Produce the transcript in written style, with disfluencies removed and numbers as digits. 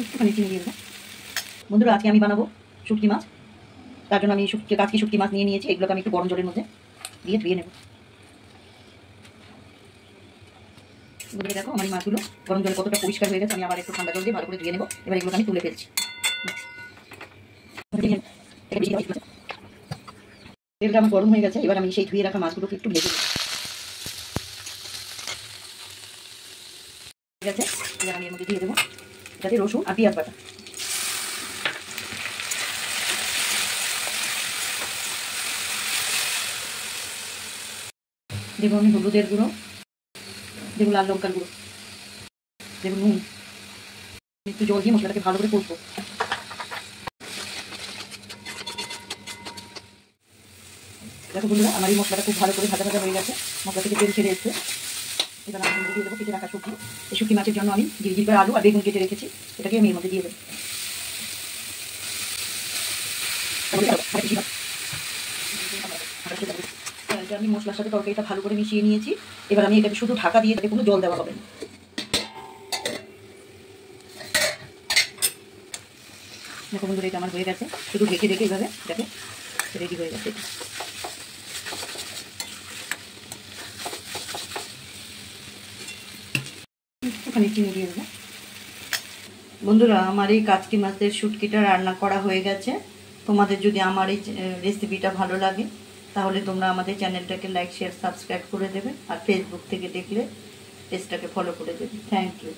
একটুখানি চিনি দিয়ে দেবো। বন্ধুরা, আজকে আমি বানাবো শুটকি মাছ। তার জন্য আমি কাচকি শুটকি মাছ নিয়ে নিয়েছি। এগুলোকে আমি একটু গরম জলের মধ্যে দিয়ে ধুয়ে নেব। বন্ধুরা দেখো, আমার এই মাছগুলো গরম জলে কতটা পরিষ্কার হয়ে গেছে। আমি আবার একটু ঠান্ডা জল দিয়ে ভালো করে ধুয়ে নেবো। এবার এগুলোকে আমি তুলে ফেলছি। তেলটা আমার গরম হয়ে গেছে। এবার আমি সেই ধুয়ে রাখা মাছগুলোকে একটু ভেজে নেব। ঠিক আছে, এবার আমি এর মধ্যে দিয়ে দেবো এটাতে রসুন আর পেঁয়াজ বাটা। দেবো আমি হলুদের গুঁড়ো, দেবো লাল লঙ্কার গুঁড়ো, দেবো নুন। একটু জল দিয়ে মশলাটাকে ভালো করে কষবো। দেখো বন্ধুরা, আমার এই মশলাটা খুব ভালো করে ভাজা ভাজা হয়ে গেছে। মশলা থেকে তেল ছেড়ে এসছে। এবার আমি দিয়ে দেবো কেটে রাখা সবজি। এই শুটকি মাছের জন্য আমি জিরবার আলু আর বেগুন কেটে রেখেছি, এটাকে আমি এর মধ্যে দিয়ে দেবো। আমি মশলার সাথে তরকারিটা ভালো করে মিশিয়ে নিয়েছি। এবার আমি এটাকে শুধু ঢাকা দিয়ে দেবো, কোনো জল দেওয়া হবে না। দেখো বন্ধুরা, এটা আমার হয়ে গেছে। শুধু ঢেকে ঢেকে এইভাবে এটাকে রেডি হয়ে গেছে। একটুখানি চিনি দিয়ে দেবো। বন্ধুরা, আমার এই কাচকি মাছের শুটকিটা রান্না করা হয়ে গেছে। তোমাদের যদি আমার এই রেসিপিটা ভালো লাগে তাহলে তোমরা আমাদের চ্যানেলটাকে লাইক শেয়ার সাবস্ক্রাইব করে দেবে। আর ফেসবুক থেকে দেখলে পেজটাকে ফলো করে দেবে। Thank you.